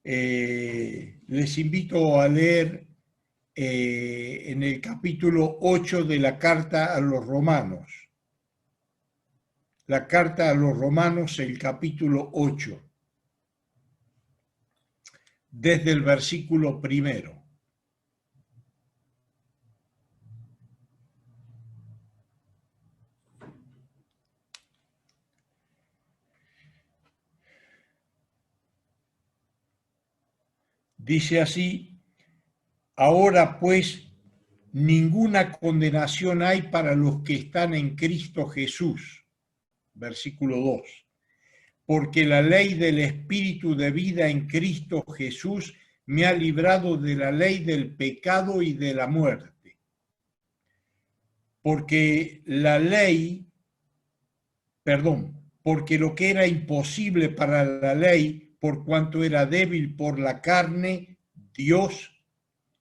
Les invito a leer en el capítulo 8 de la carta a los romanos. La carta a los romanos, el capítulo 8, desde el versículo 1. Dice así: ahora pues ninguna condenación hay para los que están en Cristo Jesús. Versículo 2. Porque la ley del Espíritu de vida en Cristo Jesús me ha librado de la ley del pecado y de la muerte. Porque porque lo que era imposible para la ley, por cuanto era débil por la carne, Dios,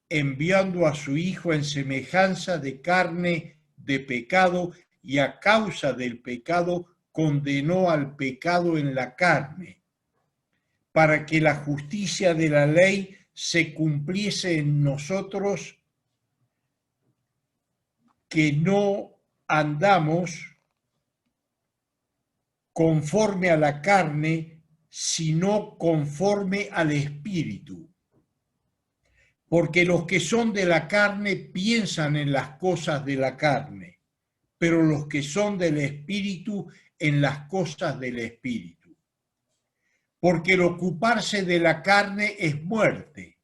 enviando a su Hijo en semejanza de carne de pecado, y a causa del pecado condenó al pecado en la carne, para que la justicia de la ley se cumpliese en nosotros, que no andamos conforme a la carne, sino conforme al Espíritu. Porque los que son de la carne piensan en las cosas de la carne, pero los que son del Espíritu en las cosas del Espíritu. Porque el ocuparse de la carne es muerte,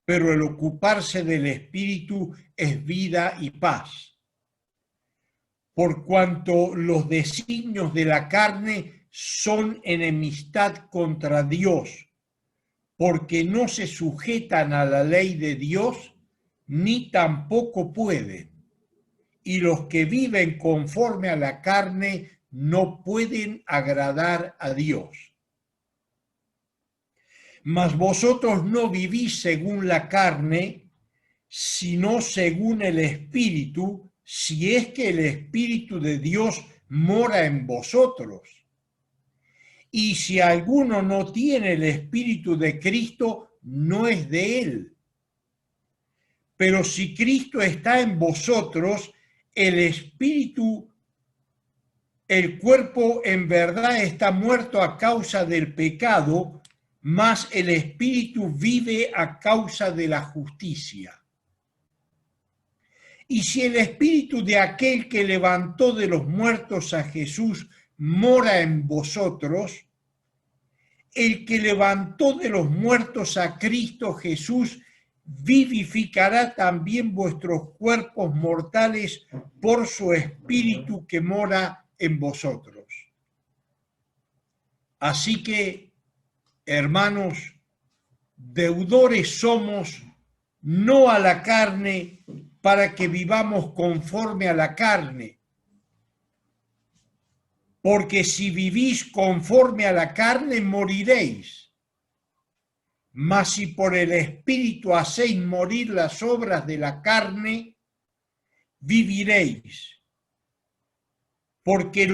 pero el ocuparse del Espíritu es vida y paz. Por cuanto los designios de la carne son enemistad contra Dios, porque no se sujetan a la ley de Dios, ni tampoco pueden. Y los que viven conforme a la carne no pueden agradar a Dios. Mas vosotros no vivís según la carne, sino según el Espíritu, si es que el Espíritu de Dios mora en vosotros. Y si alguno no tiene el Espíritu de Cristo, no es de él. Pero si Cristo está en vosotros, el Espíritu, el cuerpo en verdad está muerto a causa del pecado, mas el Espíritu vive a causa de la justicia. Y si el Espíritu de aquel que levantó de los muertos a Jesús mora en vosotros, el que levantó de los muertos a Cristo Jesús vivificará también vuestros cuerpos mortales por su Espíritu que mora en vosotros. Así que, hermanos, deudores somos, no a la carne, para que vivamos conforme a la carne. Porque si vivís conforme a la carne, moriréis. Mas si por el Espíritu hacéis morir las obras de la carne, viviréis. Porque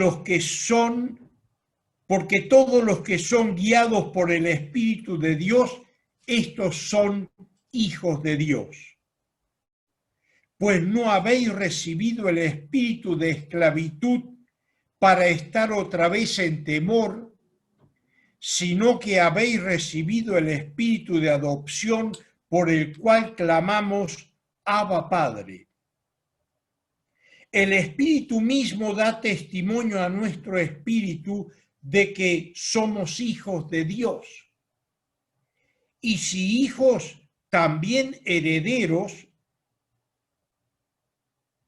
todos los que son guiados por el Espíritu de Dios, estos son hijos de Dios. Pues no habéis recibido el espíritu de esclavitud para estar otra vez en temor, sino que habéis recibido el espíritu de adopción por el cual clamamos: Abba, Padre. El Espíritu mismo da testimonio a nuestro espíritu de que somos hijos de Dios. Y si hijos, también herederos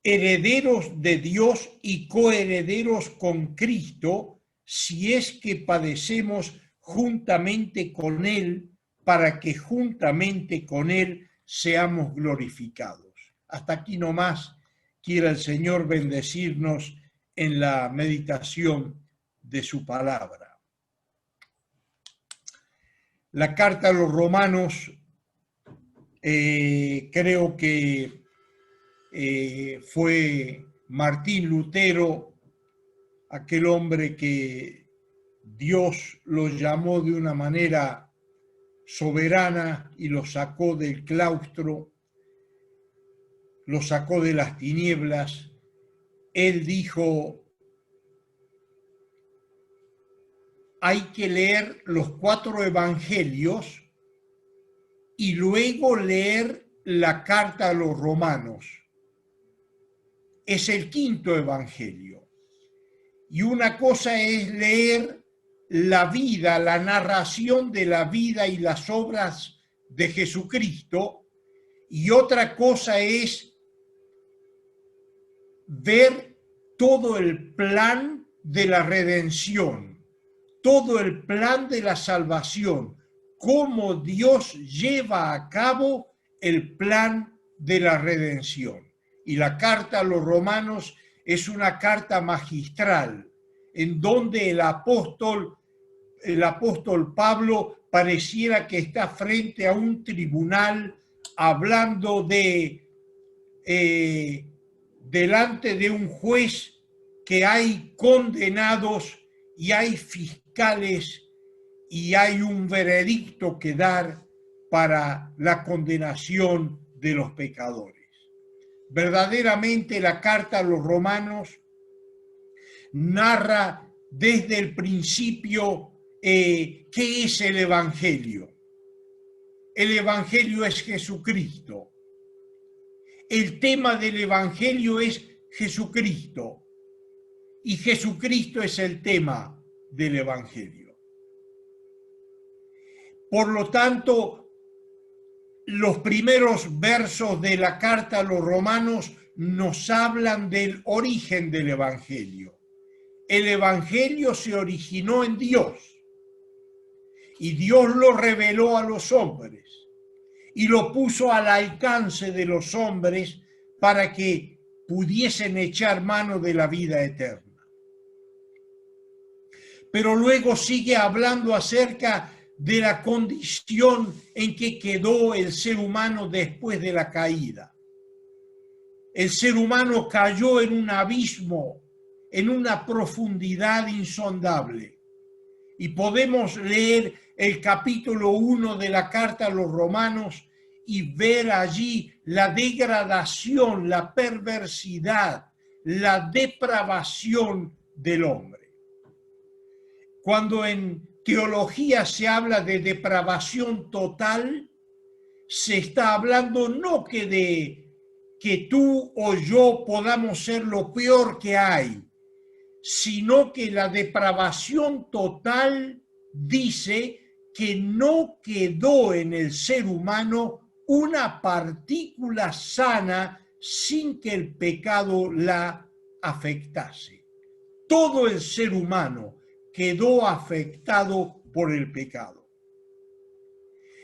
de Dios y coherederos con Cristo, si es que padecemos juntamente con Él, para que juntamente con Él seamos glorificados. Hasta aquí nomás quiera el Señor bendecirnos en la meditación de su palabra. La carta a los romanos, creo que fue Martín Lutero, aquel hombre que Dios lo llamó de una manera soberana y los sacó del claustro, los sacó de las tinieblas. Él dijo, hay que leer los 4 evangelios y luego leer la carta a los romanos. Es el 5.º evangelio. Y una cosa es leer la vida, la narración de la vida y las obras de Jesucristo, y otra cosa es ver todo el plan de la redención, todo el plan de la salvación, cómo Dios lleva a cabo el plan de la redención. Y la carta a los romanos es una carta magistral, en donde el apóstol Pablo pareciera que está frente a un tribunal hablando delante de un juez, que hay condenados y hay fiscales y hay un veredicto que dar para la condenación de los pecadores. Verdaderamente la carta a los romanos narra desde el principio qué es el evangelio. El evangelio es Jesucristo. El tema del evangelio es Jesucristo. Y Jesucristo es el tema del evangelio. Por lo tanto, los primeros versos de la carta a los romanos nos hablan del origen del evangelio. El evangelio se originó en Dios y Dios lo reveló a los hombres y lo puso al alcance de los hombres para que pudiesen echar mano de la vida eterna. Pero luego sigue hablando acerca de la condición en que quedó el ser humano después de la caída. El ser humano cayó en un abismo, en una profundidad insondable. Y podemos leer el capítulo 1 de la carta a los romanos y ver allí la degradación, la perversidad, la depravación del hombre. Cuando en teología se habla de depravación total, se está hablando no que tú o yo podamos ser lo peor que hay, sino que la depravación total dice que no quedó en el ser humano una partícula sana sin que el pecado la afectase. Todo el ser humano quedó afectado por el pecado.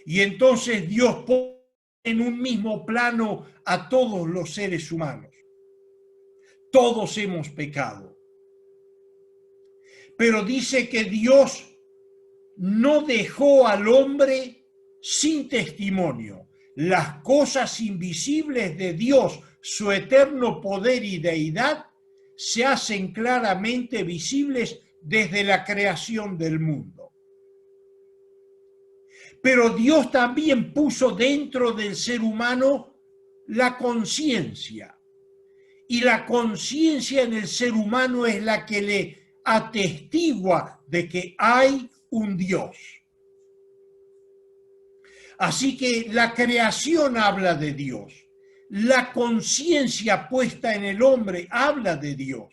Y entonces Dios pone en un mismo plano a todos los seres humanos. Todos hemos pecado. Pero dice que Dios no dejó al hombre sin testimonio. Las cosas invisibles de Dios, su eterno poder y deidad, se hacen claramente visibles desde la creación del mundo. Pero Dios también puso dentro del ser humano la conciencia. Y la conciencia en el ser humano es la que le atestigua de que hay un Dios. Así que la creación habla de Dios. La conciencia puesta en el hombre habla de Dios.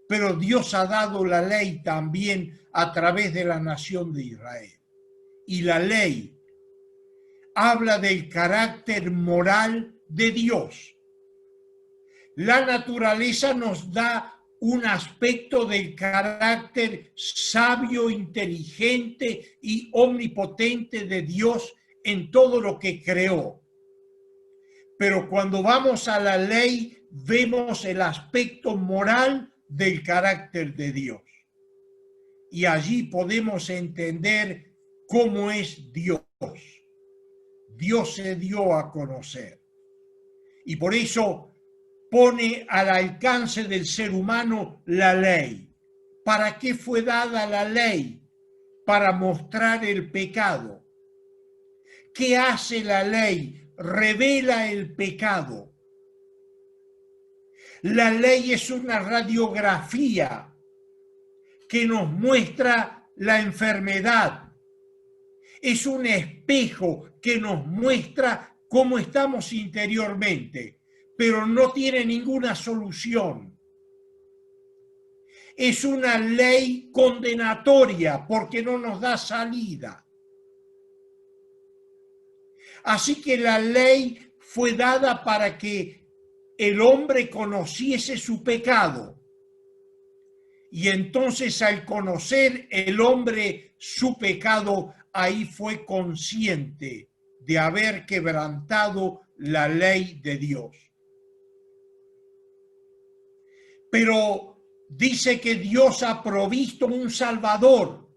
Pero Dios ha dado la ley también a través de la nación de Israel. Y la ley habla del carácter moral de Dios. La naturaleza nos da un aspecto del carácter sabio, inteligente y omnipotente de Dios en todo lo que creó. Pero cuando vamos a la ley, vemos el aspecto moral del carácter de Dios. Y allí podemos entender cómo es Dios. Dios se dio a conocer. Y por eso pone al alcance del ser humano la ley. ¿Para qué fue dada la ley? Para mostrar el pecado. ¿Qué hace la ley? Revela el pecado. La ley es una radiografía que nos muestra la enfermedad. Es un espejo que nos muestra cómo estamos interiormente, pero no tiene ninguna solución. Es una ley condenatoria porque no nos da salida. Así que la ley fue dada para que el hombre conociese su pecado. Y entonces al conocer el hombre su pecado, ahí fue consciente de haber quebrantado la ley de Dios. Pero dice que Dios ha provisto un Salvador.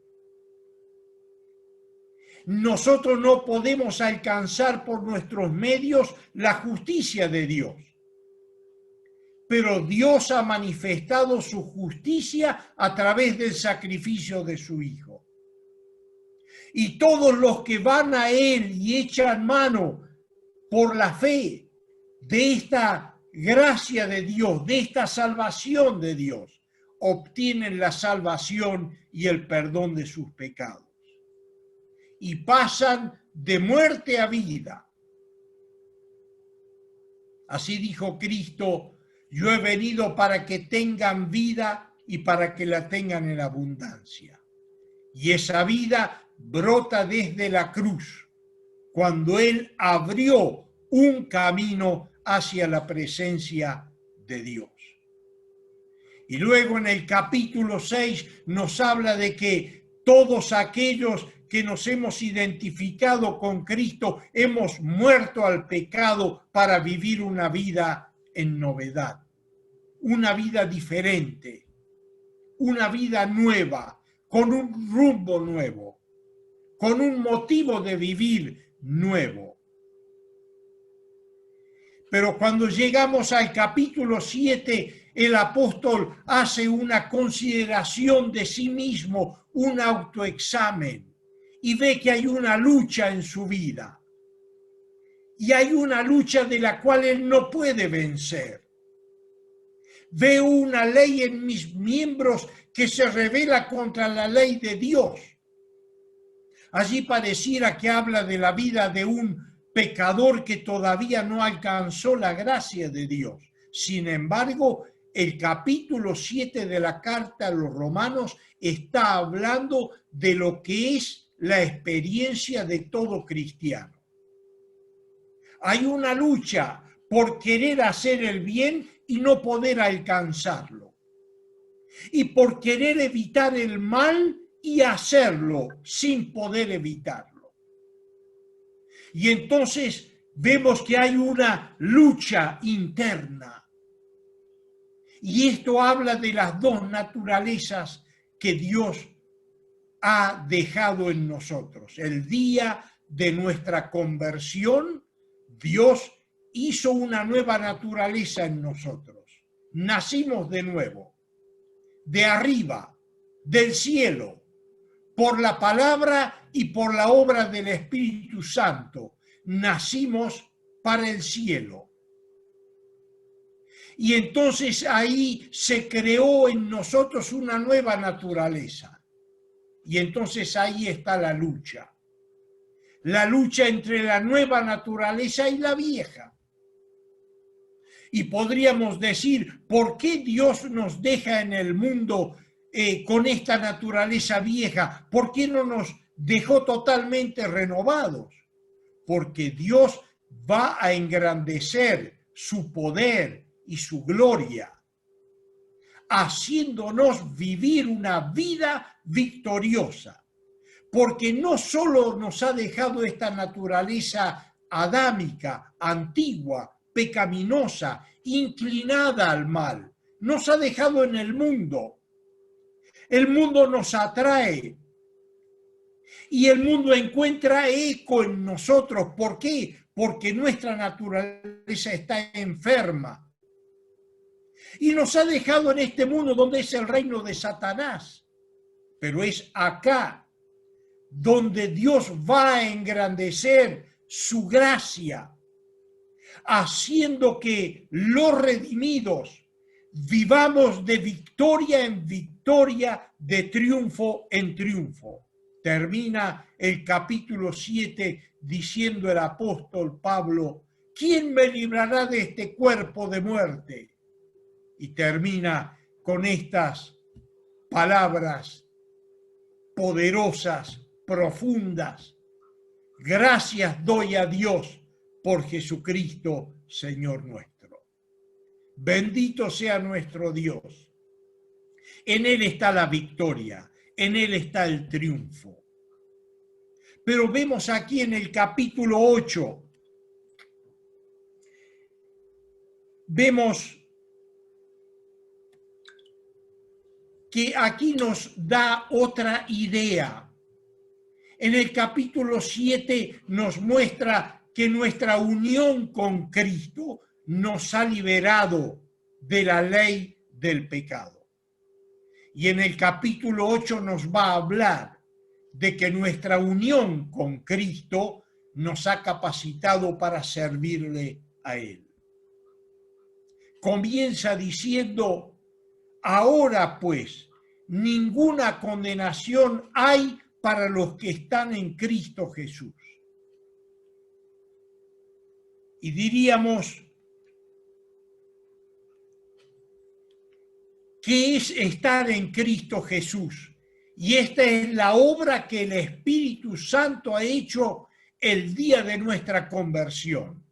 Nosotros no podemos alcanzar por nuestros medios la justicia de Dios. Pero Dios ha manifestado su justicia a través del sacrificio de su Hijo. Y todos los que van a Él y echan mano por la fe de esta gracia de Dios, de esta salvación de Dios, obtienen la salvación y el perdón de sus pecados. Y pasan de muerte a vida. Así dijo Cristo: yo he venido para que tengan vida y para que la tengan en abundancia. Y esa vida brota desde la cruz, cuando Él abrió un camino hacia la presencia de Dios. Y luego en el capítulo 6 nos habla de que todos aquellos que nos hemos identificado con Cristo hemos muerto al pecado para vivir una vida en novedad, una vida diferente, una vida nueva, con un rumbo nuevo, con un motivo de vivir nuevo. Pero cuando llegamos al capítulo 7, el apóstol hace una consideración de sí mismo, un autoexamen, y ve que hay una lucha en su vida. Y hay una lucha de la cual él no puede vencer. Veo una ley en mis miembros que se revela contra la ley de Dios. Allí pareciera que habla de la vida de un pecador que todavía no alcanzó la gracia de Dios. Sin embargo, el capítulo 7 de la carta a los Romanos está hablando de lo que es la experiencia de todo cristiano. Hay una lucha por querer hacer el bien y no poder alcanzarlo. Y por querer evitar el mal y hacerlo sin poder evitarlo. Y entonces vemos que hay una lucha interna. Y esto habla de las dos naturalezas que Dios ha dejado en nosotros. El día de nuestra conversión, Dios hizo una nueva naturaleza en nosotros. Nacimos de nuevo, de arriba, del cielo, por la palabra y por la obra del Espíritu Santo. Nacimos para el cielo. Y entonces ahí se creó en nosotros una nueva naturaleza. Y entonces ahí está la lucha. La lucha entre la nueva naturaleza y la vieja. Y podríamos decir, ¿por qué Dios nos deja en el mundo con esta naturaleza vieja? ¿Por qué no nos dejó totalmente renovados? Porque Dios va a engrandecer su poder y su gloria, haciéndonos vivir una vida victoriosa. Porque no solo nos ha dejado esta naturaleza adámica, antigua, pecaminosa, inclinada al mal, nos ha dejado en el mundo. El mundo nos atrae y el mundo encuentra eco en nosotros. ¿Por qué? Porque nuestra naturaleza está enferma. Y nos ha dejado en este mundo donde es el reino de Satanás. Pero es acá donde Dios va a engrandecer su gracia, haciendo que los redimidos vivamos de victoria en victoria, de triunfo en triunfo. Termina el capítulo 7 diciendo el apóstol Pablo: ¿quién me librará de este cuerpo de muerte? Y termina con estas palabras poderosas, profundas: gracias doy a Dios por Jesucristo, Señor nuestro. Bendito sea nuestro Dios. En Él está la victoria, en Él está el triunfo. Pero vemos aquí en el capítulo 8, vemos que aquí nos da otra idea. En el capítulo 7 nos muestra que nuestra unión con Cristo nos ha liberado de la ley del pecado. Y en el capítulo 8 nos va a hablar de que nuestra unión con Cristo nos ha capacitado para servirle a Él. Comienza diciendo: ahora pues, ninguna condenación hay para los que están en Cristo Jesús. Y diríamos, ¿qué es estar en Cristo Jesús? Y esta es la obra que el Espíritu Santo ha hecho el día de nuestra conversión.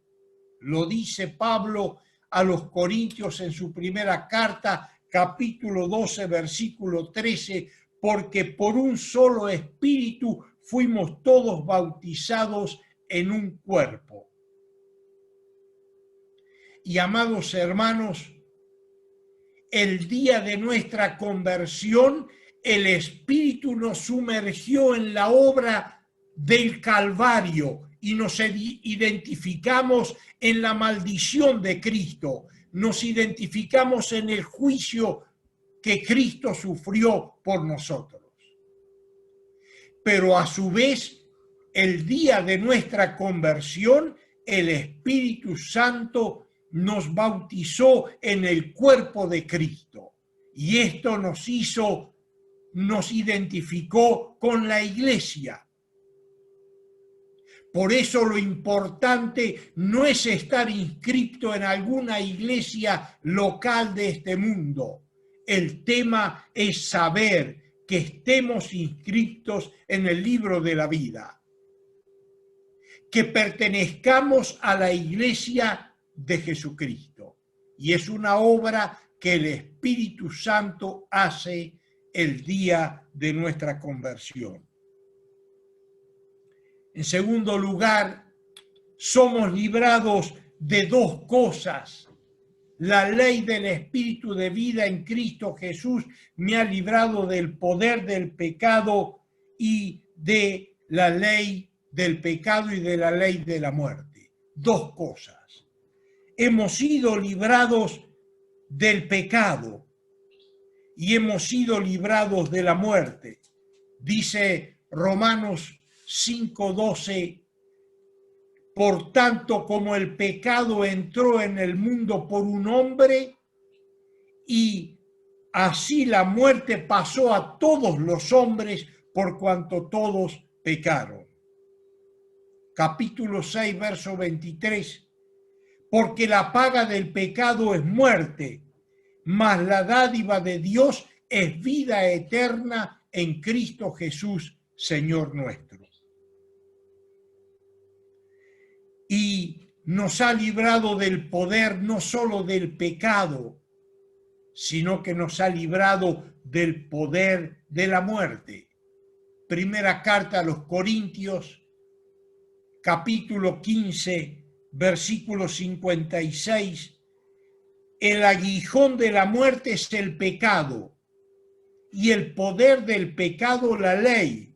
Lo dice Pablo a los Corintios en su primera carta, capítulo 12, versículo 13, porque por un solo Espíritu fuimos todos bautizados en un cuerpo. Y amados hermanos, el día de nuestra conversión, el Espíritu nos sumergió en la obra del Calvario y nos identificamos en la maldición de Cristo, nos identificamos en el juicio que Cristo sufrió por nosotros. Pero a su vez, el día de nuestra conversión, el Espíritu Santo nos bautizó en el cuerpo de Cristo. Y esto nos identificó con la iglesia. Por eso lo importante no es estar inscrito en alguna iglesia local de este mundo. El tema es saber que estemos inscritos en el libro de la vida, que pertenezcamos a la iglesia de Jesucristo. Y es una obra que el Espíritu Santo hace el día de nuestra conversión. En segundo lugar, somos librados de dos cosas. La ley del Espíritu de vida en Cristo Jesús me ha librado del poder del pecado y de la ley del pecado y de la ley de la muerte. Dos cosas. Hemos sido librados del pecado y hemos sido librados de la muerte. Dice Romanos 5:12, por tanto, como el pecado entró en el mundo por un hombre, y así la muerte pasó a todos los hombres por cuanto todos pecaron. Capítulo 6, verso 23, porque la paga del pecado es muerte, mas la dádiva de Dios es vida eterna en Cristo Jesús, Señor nuestro. Y nos ha librado del poder no solo del pecado, sino que nos ha librado del poder de la muerte. Primera carta a los Corintios, capítulo 15, versículo 56. El aguijón de la muerte es el pecado, y el poder del pecado la ley.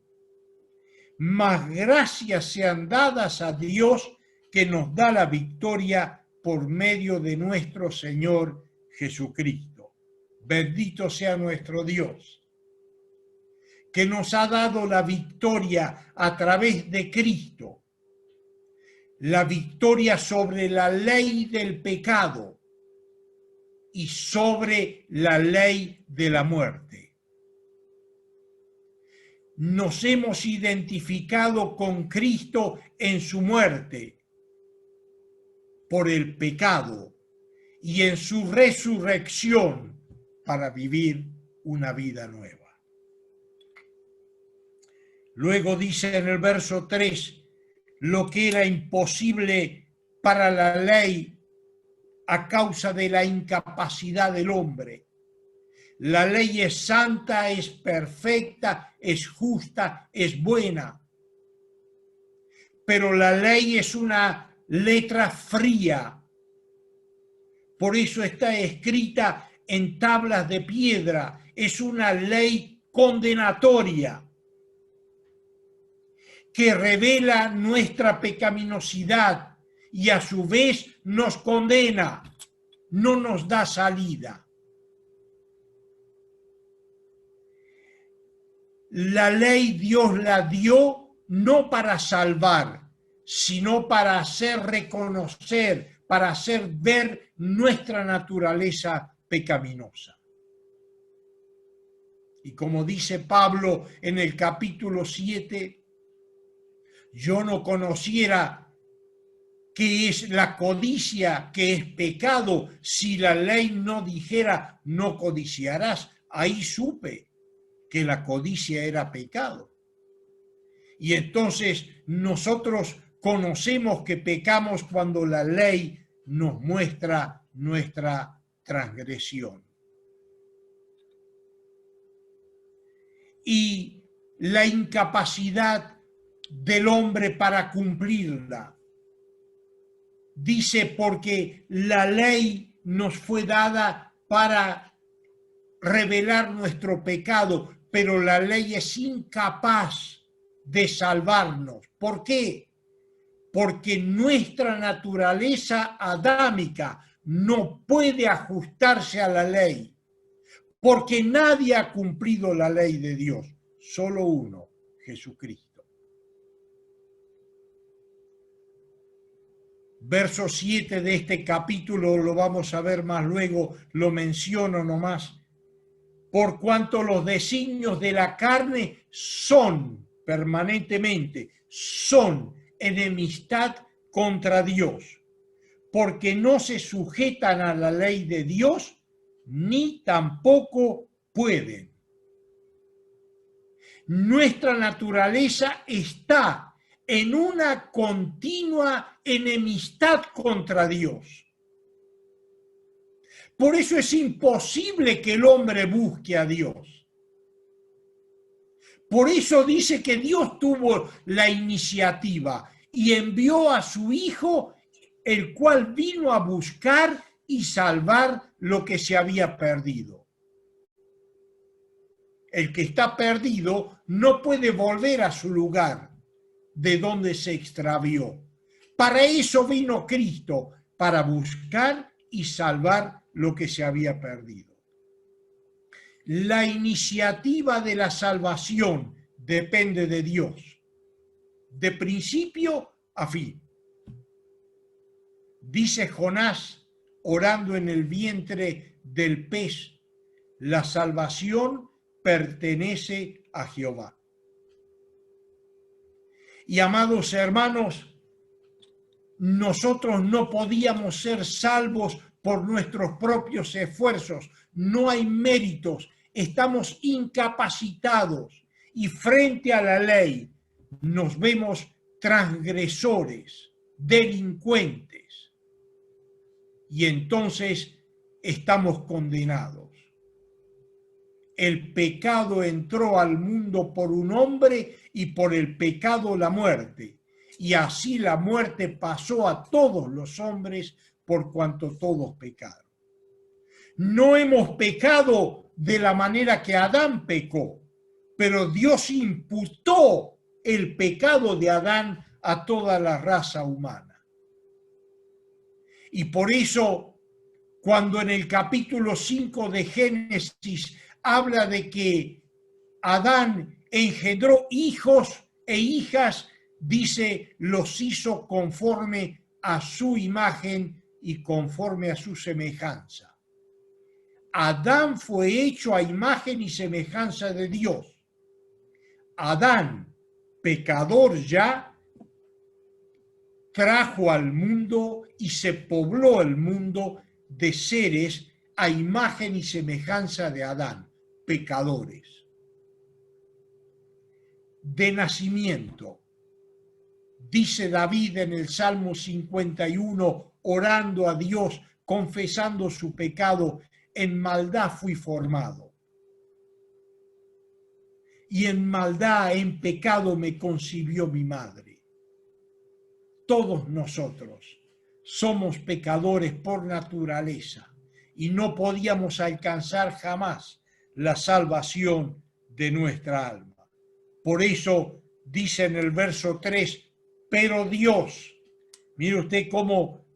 Mas gracias sean dadas a Dios, que nos da la victoria por medio de nuestro Señor Jesucristo. Bendito sea nuestro Dios, que nos ha dado la victoria a través de Cristo, la victoria sobre la ley del pecado y sobre la ley de la muerte. Nos hemos identificado con Cristo en su muerte por el pecado y en su resurrección para vivir una vida nueva. Luego dice en el verso 3, lo que era imposible para la ley a causa de la incapacidad del hombre. La ley es santa, es perfecta, es justa, es buena. Pero la ley es una letra fría. Por eso está escrita en tablas de piedra. Es una ley condenatoria que revela nuestra pecaminosidad y a su vez nos condena, no nos da salida. La ley Dios la dio no para salvar, sino para hacer reconocer, para hacer ver nuestra naturaleza pecaminosa. Y como dice Pablo en el capítulo 7, yo no conociera qué es la codicia, que es pecado, si la ley no dijera no codiciarás. Ahí supe que la codicia era pecado. Y entonces nosotros conocemos que pecamos cuando la ley nos muestra nuestra transgresión. Y la incapacidad del hombre para cumplirla. Dice porque la ley nos fue dada para revelar nuestro pecado, pero la ley es incapaz de salvarnos. ¿Por qué? Porque nuestra naturaleza adámica no puede ajustarse a la ley, porque nadie ha cumplido la ley de Dios, solo uno, Jesucristo. Verso 7 de este capítulo, lo vamos a ver más luego, lo menciono nomás. Por cuanto los designios de la carne son permanentemente, son enemistad contra Dios, porque no se sujetan a la ley de Dios, ni tampoco pueden. Nuestra naturaleza está en una continua enemistad contra Dios. Por eso es imposible que el hombre busque a Dios. Por eso dice que Dios tuvo la iniciativa y envió a su Hijo, el cual vino a buscar y salvar lo que se había perdido. El que está perdido no puede volver a su lugar de donde se extravió. Para eso vino Cristo, para buscar y salvar lo que se había perdido. La iniciativa de la salvación depende de Dios, de principio a fin. Dice Jonás, orando en el vientre del pez, la salvación pertenece a Jehová. Y amados hermanos, nosotros no podíamos ser salvos por nuestros propios esfuerzos. No hay méritos, estamos incapacitados y frente a la ley nos vemos transgresores, delincuentes. Y entonces estamos condenados. El pecado entró al mundo por un hombre y por el pecado la muerte. Y así la muerte pasó a todos los hombres por cuanto todos pecaron. No hemos pecado de la manera que Adán pecó, pero Dios imputó el pecado de Adán a toda la raza humana. Y por eso, cuando en el capítulo 5 de Génesis habla de que Adán engendró hijos e hijas, dice, los hizo conforme a su imagen y conforme a su semejanza. Adán fue hecho a imagen y semejanza de Dios. Adán, pecador ya, trajo al mundo y se pobló el mundo de seres a imagen y semejanza de Adán, pecadores. De nacimiento, dice David en el Salmo 51, orando a Dios, confesando su pecado, en maldad fui formado. Y en maldad, en pecado me concibió mi madre. Todos nosotros somos pecadores por naturaleza y no podíamos alcanzar jamás la salvación de nuestra alma. Por eso dice en el verso 3, pero Dios, mire usted cómo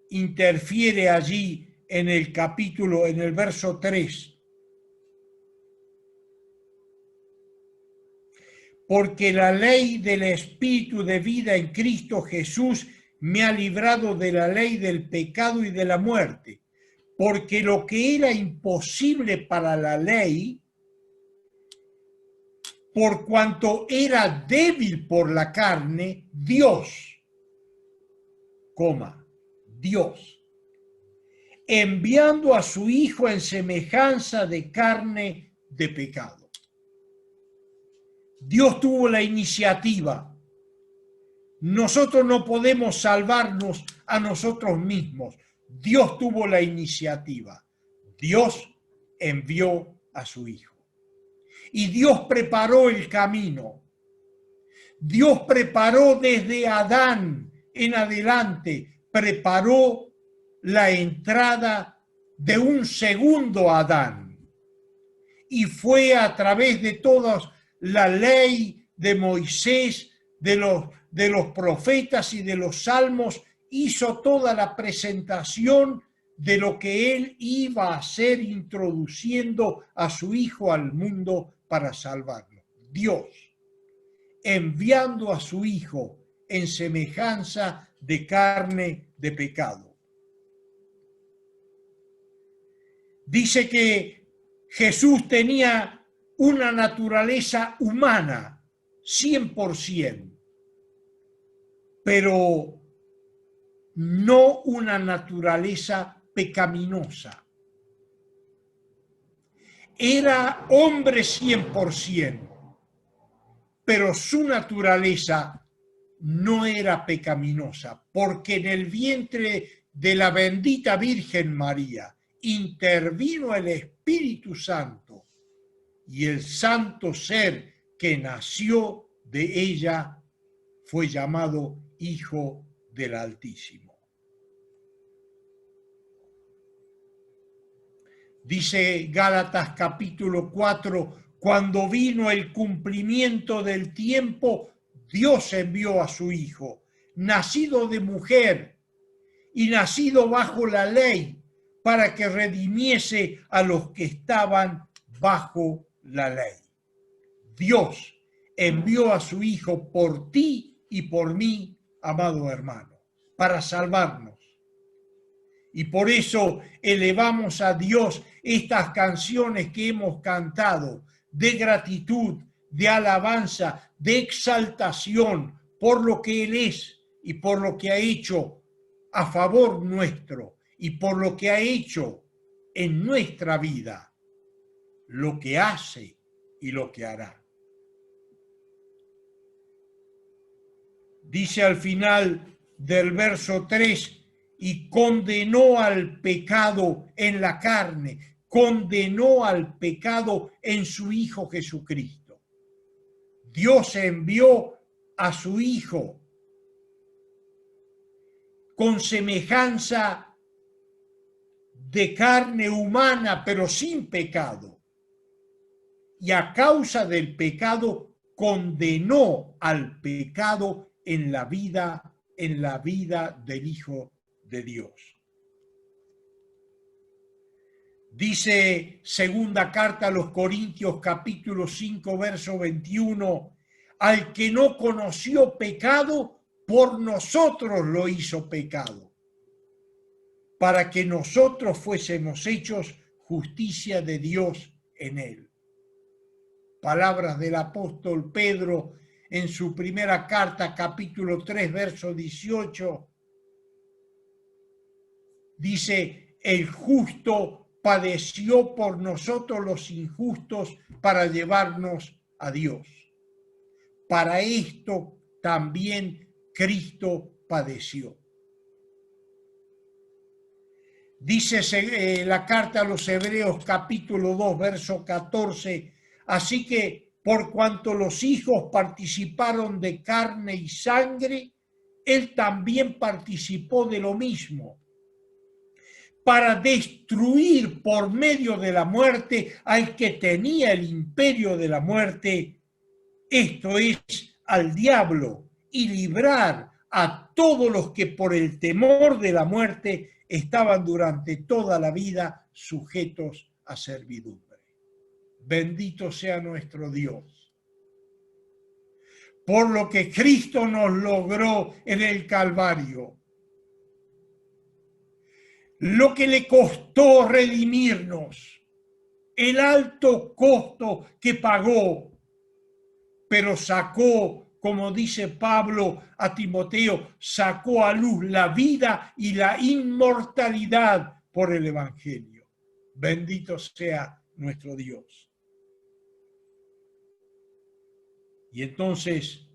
interfiere allí en el capítulo, en el verso 3. Porque la ley del Espíritu de vida en Cristo Jesús me ha librado de la ley del pecado y de la muerte. Porque lo que era imposible para la ley, por cuanto era débil por la carne, Dios, Dios, enviando a su Hijo en semejanza de carne de pecado. Dios tuvo la iniciativa. Nosotros no podemos salvarnos a nosotros mismos. Dios tuvo la iniciativa. Dios envió a su Hijo. Y Dios preparó el camino. Dios preparó desde Adán en adelante, preparó la entrada de un segundo Adán. Y fue a través de toda la ley de Moisés, de los profetas y de los salmos, hizo toda la presentación de lo que él iba a hacer, introduciendo a su Hijo al mundo para salvarlo. Dios, enviando a su Hijo en semejanza de carne de pecado. Dice que Jesús tenía una naturaleza humana, 100%, pero no una naturaleza pecaminosa. Era hombre 100%, pero su naturaleza no era pecaminosa, porque en el vientre de la bendita Virgen María intervino el Espíritu Santo y el santo ser que nació de ella fue llamado Hijo del Altísimo. Dice Gálatas capítulo 4, cuando vino el cumplimiento del tiempo, Dios envió a su Hijo, nacido de mujer y nacido bajo la ley, para que redimiese a los que estaban bajo la ley. Dios envió a su Hijo por ti y por mí, amado hermano, para salvarnos. Y por eso elevamos a Dios estas canciones que hemos cantado de gratitud, de alabanza, de exaltación por lo que Él es y por lo que ha hecho a favor nuestro y por lo que ha hecho en nuestra vida, lo que hace y lo que hará. Dice al final del verso 3, y condenó al pecado en la carne, condenó al pecado en su Hijo Jesucristo. Dios envió a su Hijo con semejanza de carne humana, pero sin pecado. Y a causa del pecado condenó al pecado en la vida del Hijo de Dios. Dice segunda carta a los Corintios capítulo 5 verso 21, al que no conoció pecado, por nosotros lo hizo pecado, para que nosotros fuésemos hechos justicia de Dios en él. Palabras del apóstol Pedro en su primera carta, capítulo 3, verso 18. Dice, el justo padeció por nosotros los injustos para llevarnos a Dios. Para esto también Cristo padeció. Dice la carta a los Hebreos capítulo 2, verso 14, así que por cuanto los hijos participaron de carne y sangre, él también participó de lo mismo, para destruir por medio de la muerte al que tenía el imperio de la muerte, esto es, al diablo, y librar a todos los que por el temor de la muerte estaban durante toda la vida sujetos a servidumbre. Bendito sea nuestro Dios. Por lo que Cristo nos logró en el Calvario. Lo que le costó redimirnos, el alto costo que pagó, pero sacó, como dice Pablo a Timoteo, sacó a luz la vida y la inmortalidad por el Evangelio. Bendito sea nuestro Dios. Y entonces,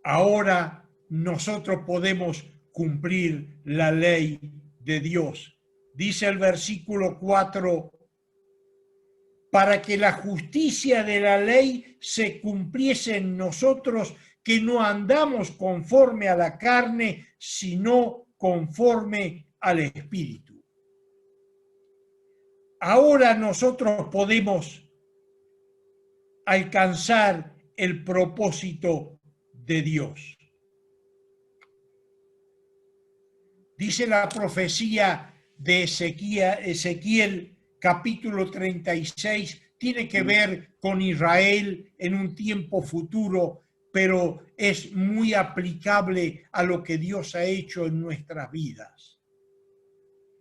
ahora nosotros podemos cumplir la ley de Dios. Dice el versículo 4, para que la justicia de la ley se cumpliese en nosotros, que no andamos conforme a la carne, sino conforme al Espíritu. Ahora nosotros podemos alcanzar el propósito de Dios. Dice la profecía de Ezequiel capítulo 36, tiene que ver con Israel en un tiempo futuro, pero es muy aplicable a lo que Dios ha hecho en nuestras vidas.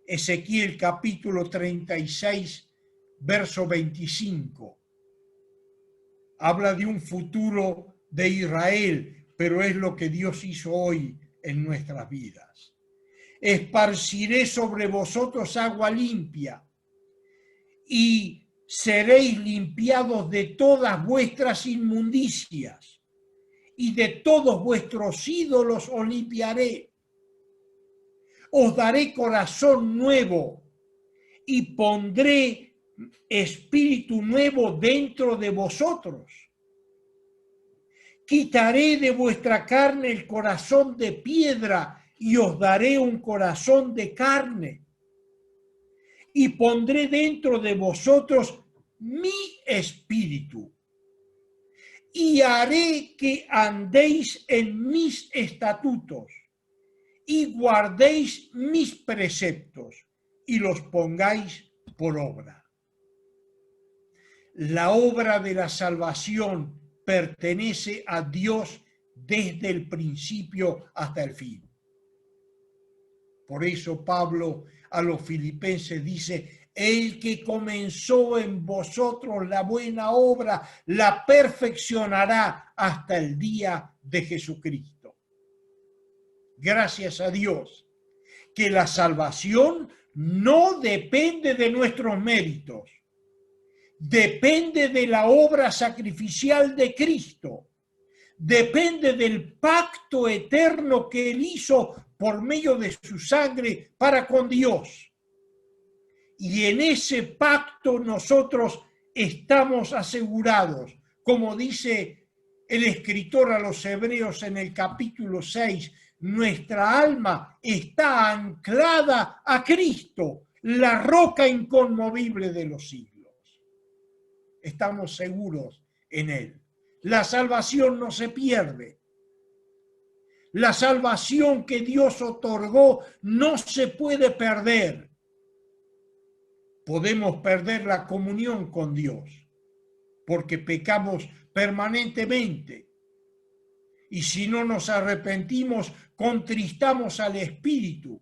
Ezequiel capítulo 36, verso 25. Habla de un futuro de Israel, pero es lo que Dios hizo hoy en nuestras vidas. Esparciré sobre vosotros agua limpia y seréis limpiados de todas vuestras inmundicias y de todos vuestros ídolos os limpiaré. Os daré corazón nuevo y pondré espíritu nuevo dentro de vosotros. Quitaré de vuestra carne el corazón de piedra y os daré un corazón de carne. Y pondré dentro de vosotros mi espíritu. Y haré que andéis en mis estatutos y guardéis mis preceptos y los pongáis por obra. La obra de la salvación pertenece a Dios desde el principio hasta el fin. Por eso Pablo a los filipenses dice, el que comenzó en vosotros la buena obra, la perfeccionará hasta el día de Jesucristo. Gracias a Dios, que la salvación no depende de nuestros méritos, depende de la obra sacrificial de Cristo, depende del pacto eterno que Él hizo por medio de su sangre para con Dios. Y en ese pacto nosotros estamos asegurados, como dice el escritor a los Hebreos en el capítulo 6, nuestra alma está anclada a Cristo, la roca inconmovible de los siglos. Estamos seguros en Él. La salvación no se pierde. La salvación que Dios otorgó no se puede perder. podemos perder la comunión con Dios, porque pecamos permanentemente. Y si no nos arrepentimos, contristamos al Espíritu.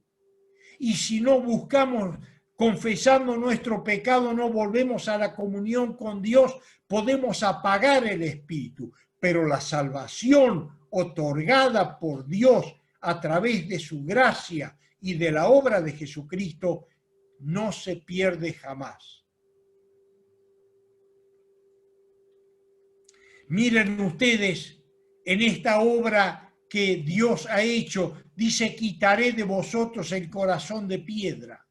Y si no buscamos, confesando nuestro pecado, no volvemos a la comunión con Dios, podemos apagar el Espíritu. Pero la salvación otorgada por Dios a través de su gracia y de la obra de Jesucristo no se pierde jamás. Miren ustedes, en esta obra que Dios ha hecho, dice, quitaré de vosotros el corazón de piedra.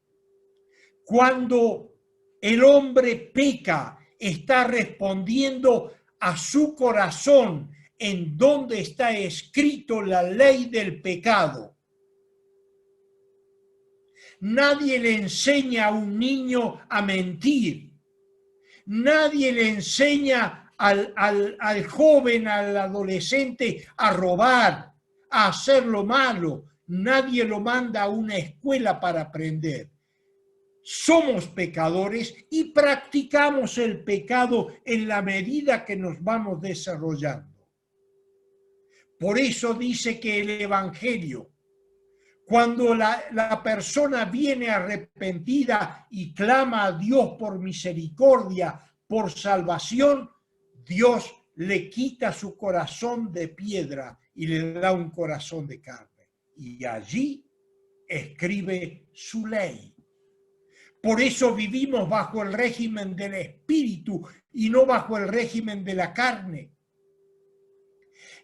Cuando el hombre peca, está respondiendo a su corazón, en donde está escrito la ley del pecado. Nadie le enseña a un niño a mentir. Nadie le enseña al joven, al adolescente a robar, a hacer lo malo. Nadie lo manda a una escuela para aprender. Somos pecadores y practicamos el pecado en la medida que nos vamos desarrollando. Por eso dice que el Evangelio, cuando la persona viene arrepentida y clama a Dios por misericordia, por salvación, Dios le quita su corazón de piedra y le da un corazón de carne. Y allí escribe su ley. Por eso vivimos bajo el régimen del Espíritu y no bajo el régimen de la carne.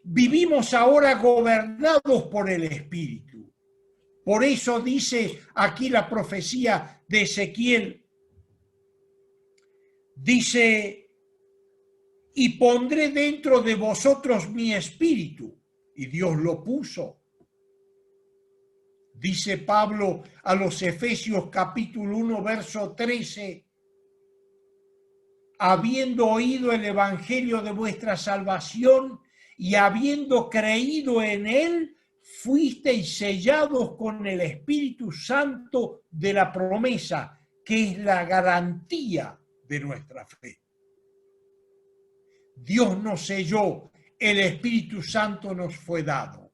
Vivimos ahora gobernados por el Espíritu. Por eso dice aquí la profecía de Ezequiel, dice, y pondré dentro de vosotros mi espíritu, y Dios lo puso. Dice Pablo a los Efesios capítulo 1, verso 13, habiendo oído el evangelio de vuestra salvación y habiendo creído en él, fuisteis sellados con el Espíritu Santo de la promesa, que es la garantía de nuestra fe. Dios nos selló, el Espíritu Santo nos fue dado.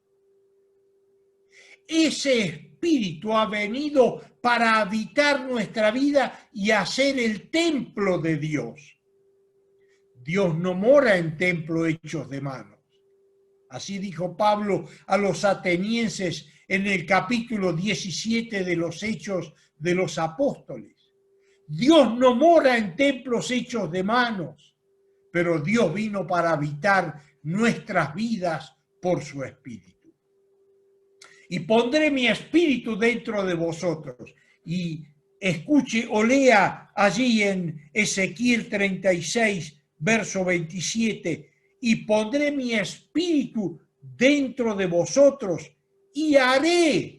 Ese Espíritu ha venido para habitar nuestra vida y hacer el templo de Dios. Dios no mora en templos hechos de manos. Así dijo Pablo a los atenienses en el capítulo 17 de los Hechos de los Apóstoles. Dios no mora en templos hechos de manos, pero Dios vino para habitar nuestras vidas por su Espíritu. Y pondré mi Espíritu dentro de vosotros. Y escuche o lea allí en Ezequiel 36, verso 27, y pondré mi espíritu dentro de vosotros y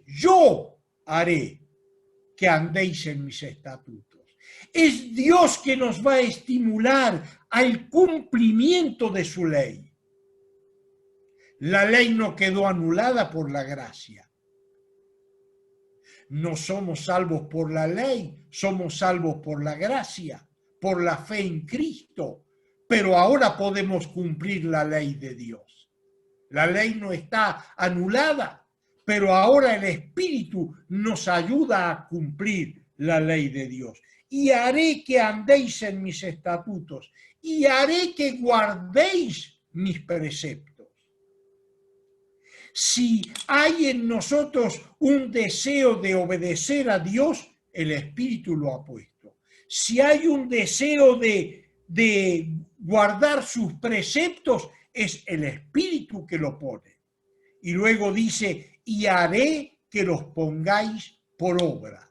yo haré que andéis en mis estatutos. Es Dios que nos va a estimular al cumplimiento de su ley. La ley no quedó anulada por la gracia. No somos salvos por la ley, somos salvos por la gracia, por la fe en Cristo. Pero ahora podemos cumplir la ley de Dios. La ley no está anulada, pero ahora el Espíritu nos ayuda a cumplir la ley de Dios. Y haré que andéis en mis estatutos, y haré que guardéis mis preceptos. Si hay en nosotros un deseo de obedecer a Dios, el Espíritu lo ha puesto. Si hay un deseo de guardar sus preceptos, es el Espíritu que lo pone. Y luego dice, y haré que los pongáis por obra.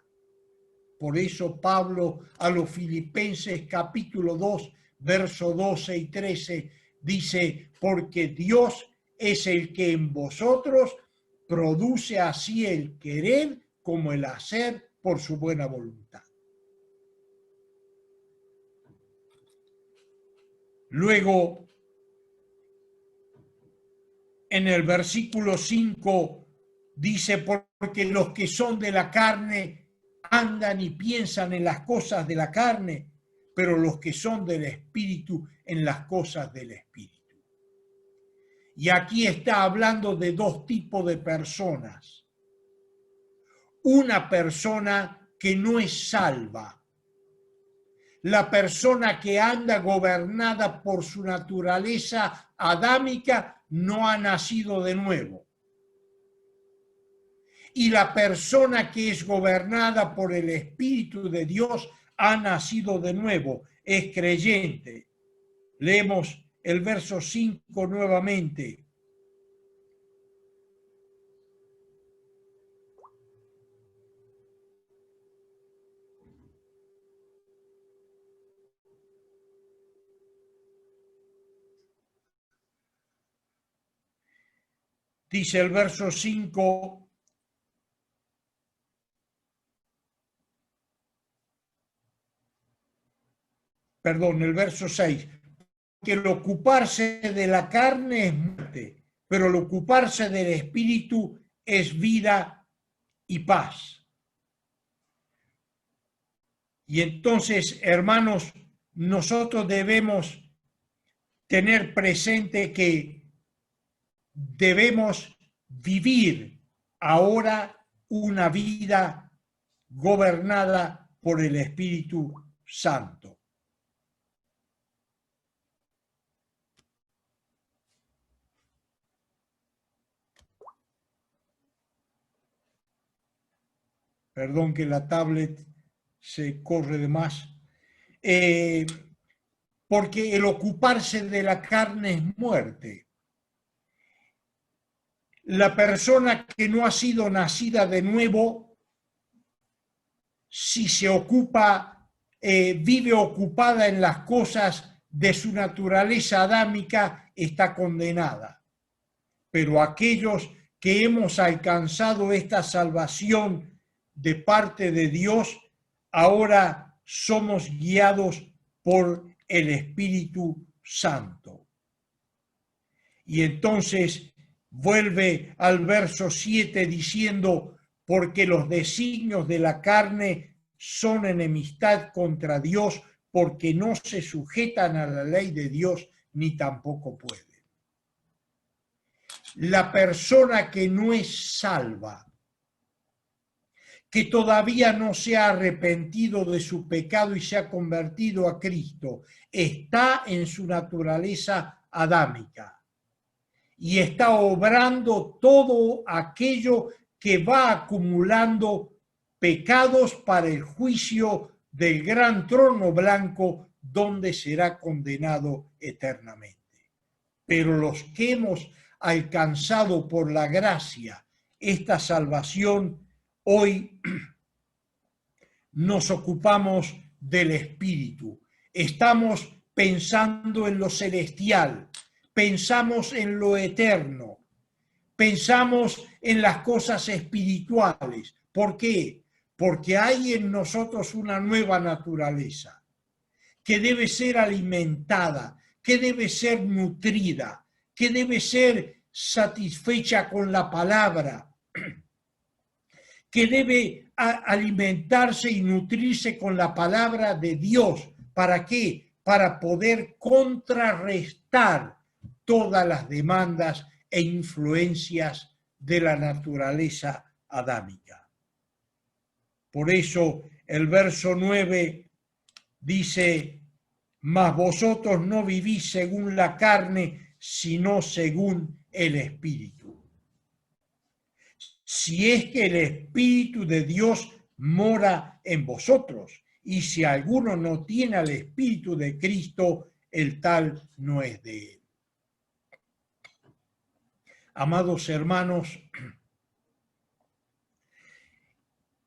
Por eso Pablo a los Filipenses capítulo 2, verso 12 y 13 dice, porque Dios es el que en vosotros produce así el querer como el hacer por su buena voluntad. Luego, en el versículo 5, dice, porque los que son de la carne andan y piensan en las cosas de la carne, pero los que son del Espíritu en las cosas del Espíritu. Y aquí está hablando de dos tipos de personas. Una persona que no es salva, la persona que anda gobernada por su naturaleza adámica no ha nacido de nuevo. Y la persona que es gobernada por el Espíritu de Dios ha nacido de nuevo, es creyente. Leemos el verso 5 nuevamente. Dice el verso 5, perdón, el verso 6, que el ocuparse de la carne es muerte, pero el ocuparse del Espíritu es vida y paz. Y entonces, hermanos, nosotros debemos tener presente que debemos vivir ahora una vida gobernada por el Espíritu Santo. Perdón que la tablet se corre de más. Porque el ocuparse de la carne es muerte. La persona que no ha sido nacida de nuevo, si se ocupa, vive ocupada en las cosas de su naturaleza adámica, está condenada. Pero aquellos que hemos alcanzado esta salvación de parte de Dios, ahora somos guiados por el Espíritu Santo. Y entonces vuelve al verso 7 diciendo, porque los designios de la carne son enemistad contra Dios, porque no se sujetan a la ley de Dios, ni tampoco pueden. La persona que no es salva, que todavía no se ha arrepentido de su pecado y se ha convertido a Cristo, está en su naturaleza adámica y está obrando todo aquello que va acumulando pecados para el juicio del gran trono blanco donde será condenado eternamente. Pero los que hemos alcanzado por la gracia esta salvación, hoy nos ocupamos del Espíritu. Estamos pensando en lo celestial, pensamos en lo eterno, pensamos en las cosas espirituales. ¿Por qué? Porque hay en nosotros una nueva naturaleza que debe ser alimentada, que debe ser nutrida, que debe ser satisfecha con la palabra, que debe alimentarse y nutrirse con la palabra de Dios. ¿Para qué? Para poder contrarrestar todas las demandas e influencias de la naturaleza adámica. Por eso el verso 9 dice, mas vosotros no vivís según la carne, sino según el Espíritu. Si es que el Espíritu de Dios mora en vosotros, y si alguno no tiene al Espíritu de Cristo, el tal no es de él. Amados hermanos,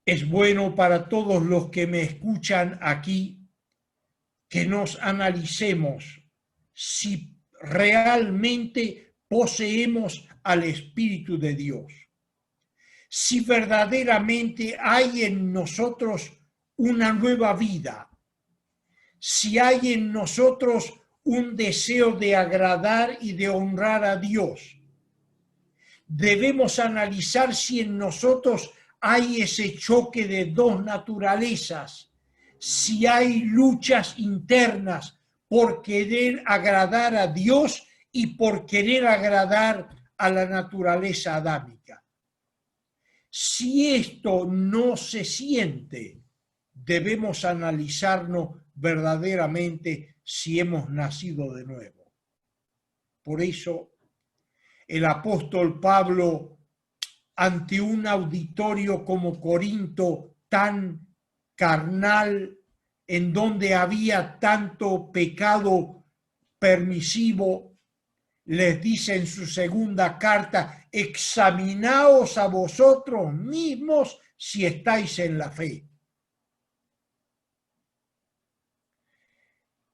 es bueno para todos los que me escuchan aquí que nos analicemos si realmente poseemos al Espíritu de Dios. Si verdaderamente hay en nosotros una nueva vida, si hay en nosotros un deseo de agradar y de honrar a Dios, debemos analizar si en nosotros hay ese choque de dos naturalezas, si hay luchas internas por querer agradar a Dios y por querer agradar a la naturaleza adámica. Si esto no se siente, debemos analizarnos verdaderamente si hemos nacido de nuevo. Por eso, el apóstol Pablo, ante un auditorio como Corinto tan carnal, en donde había tanto pecado permisivo, les dice en su segunda carta: examinaos a vosotros mismos si estáis en la fe.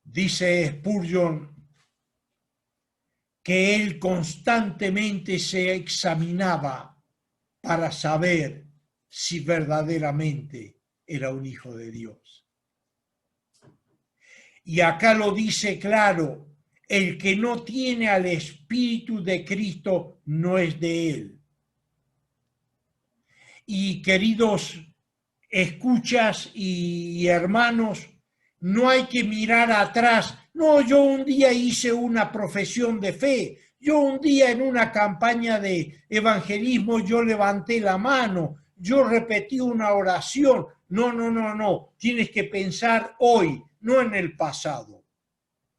Dice Spurgeon que él constantemente se examinaba para saber si verdaderamente era un hijo de Dios. Y acá lo dice claro: el que no tiene al Espíritu de Cristo no es de él. Y queridos escuchas y hermanos, no hay que mirar atrás. No, yo un día hice una profesión de fe. Yo un día en una campaña de evangelismo yo levanté la mano. Yo repetí una oración. No, no, no, no. Tienes que pensar hoy, no en el pasado.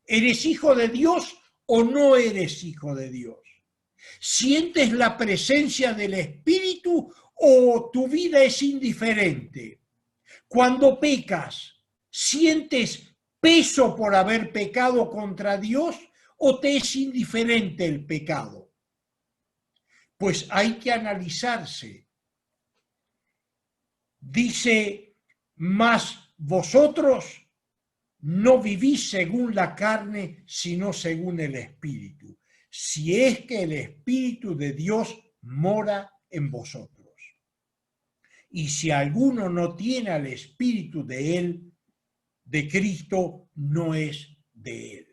¿Eres hijo de Dios o no eres hijo de Dios? ¿Sientes la presencia del Espíritu o tu vida es indiferente? Cuando pecas, ¿sientes peso por haber pecado contra Dios o te es indiferente el pecado? Pues hay que analizarse. Dice: mas vosotros no vivís según la carne, sino según el Espíritu, si es que el Espíritu de Dios mora en vosotros. Y si alguno no tiene al Espíritu de él, de Cristo, no es de él.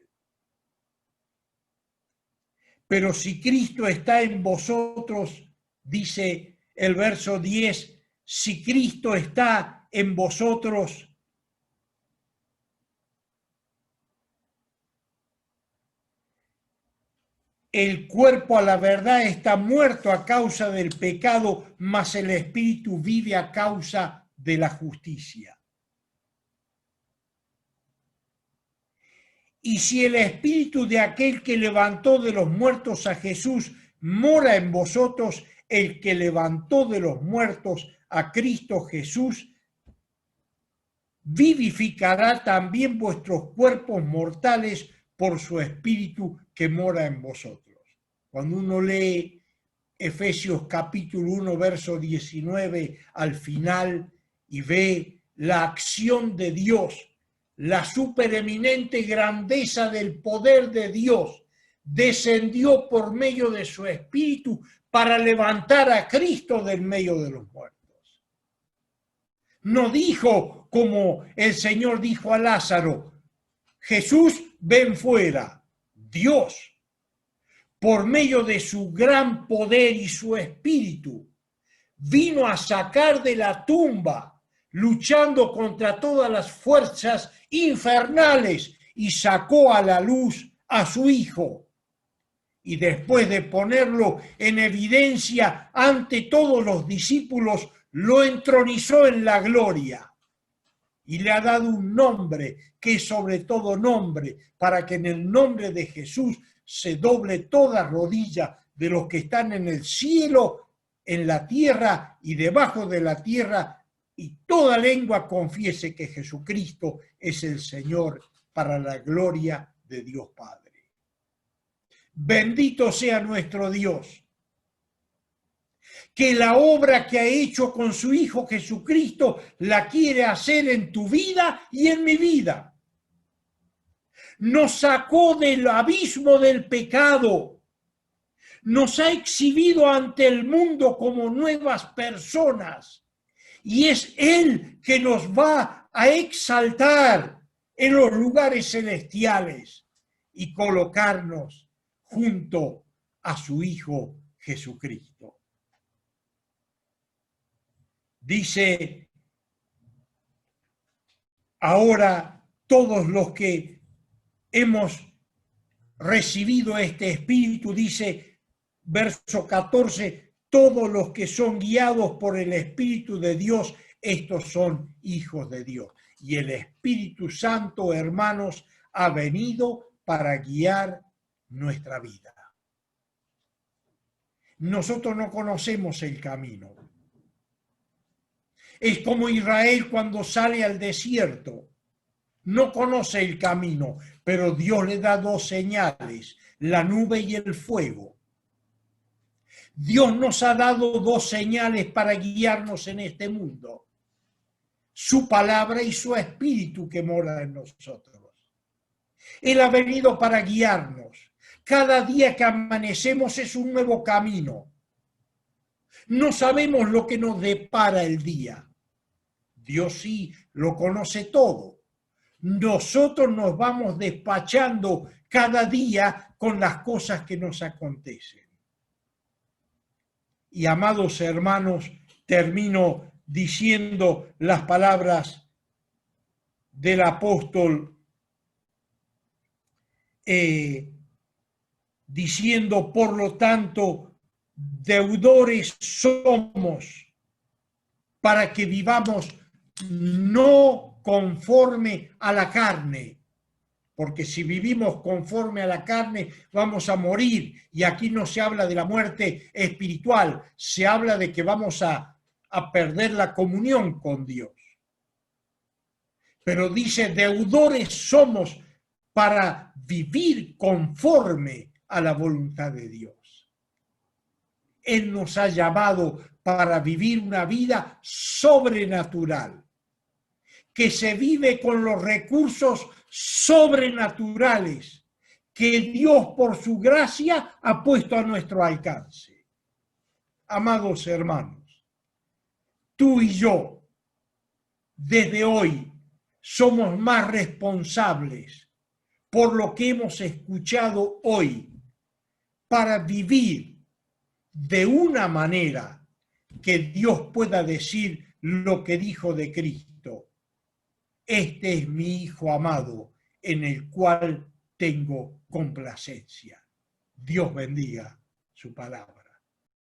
Pero si Cristo está en vosotros, dice el verso 10, si Cristo está en vosotros, el cuerpo a la verdad está muerto a causa del pecado, mas el Espíritu vive a causa de la justicia. Y si el Espíritu de aquel que levantó de los muertos a Jesús mora en vosotros, el que levantó de los muertos a Cristo Jesús vivificará también vuestros cuerpos mortales por su Espíritu que mora en vosotros. Cuando uno lee Efesios capítulo 1, verso 19 al final y ve la acción de Dios, la supereminente grandeza del poder de Dios, descendió por medio de su Espíritu para levantar a Cristo del medio de los muertos. No dijo como el Señor dijo a Lázaro: Jesús, ven fuera. Dios, por medio de su gran poder y su Espíritu, vino a sacar de la tumba, luchando contra todas las fuerzas infernales, y sacó a la luz a su Hijo. Y después de ponerlo en evidencia ante todos los discípulos, lo entronizó en la gloria y le ha dado un nombre que es sobre todo nombre, para que en el nombre de Jesús se doble toda rodilla de los que están en el cielo, en la tierra y debajo de la tierra, y toda lengua confiese que Jesucristo es el Señor, para la gloria de Dios Padre. Bendito sea nuestro Dios, que la obra que ha hecho con su Hijo Jesucristo la quiere hacer en tu vida y en mi vida. Nos sacó del abismo del pecado, nos ha exhibido ante el mundo como nuevas personas, y es Él que nos va a exaltar en los lugares celestiales y colocarnos junto a su Hijo Jesucristo. Dice, ahora todos los que hemos recibido este Espíritu, dice verso 14, todos los que son guiados por el Espíritu de Dios, estos son hijos de Dios. Y el Espíritu Santo, hermanos, ha venido para guiar nuestra vida. Nosotros no conocemos el camino. Es como Israel cuando sale al desierto. No conoce el camino, pero Dios le da dos señales, la nube y el fuego. Dios nos ha dado dos señales para guiarnos en este mundo. Su palabra y su espíritu que mora en nosotros. Él ha venido para guiarnos. Cada día que amanecemos es un nuevo camino. No sabemos lo que nos depara el día. Dios sí lo conoce todo. Nosotros nos vamos despachando cada día con las cosas que nos acontecen. Y amados hermanos, termino diciendo las palabras del apóstol diciendo, por lo tanto, deudores somos para que vivamos no conforme a la carne, porque si vivimos conforme a la carne vamos a morir, y aquí no se habla de la muerte espiritual, se habla de que vamos a perder la comunión con Dios. Pero dice, deudores somos para vivir conforme a la voluntad de Dios. Él nos ha llamado para vivir una vida sobrenatural, que se vive con los recursos sobrenaturales que Dios por su gracia ha puesto a nuestro alcance. Amados hermanos, tú y yo, desde hoy, somos más responsables por lo que hemos escuchado hoy para vivir de una manera que Dios pueda decir lo que dijo de Cristo. Este es mi Hijo amado, en el cual tengo complacencia. Dios bendiga su palabra.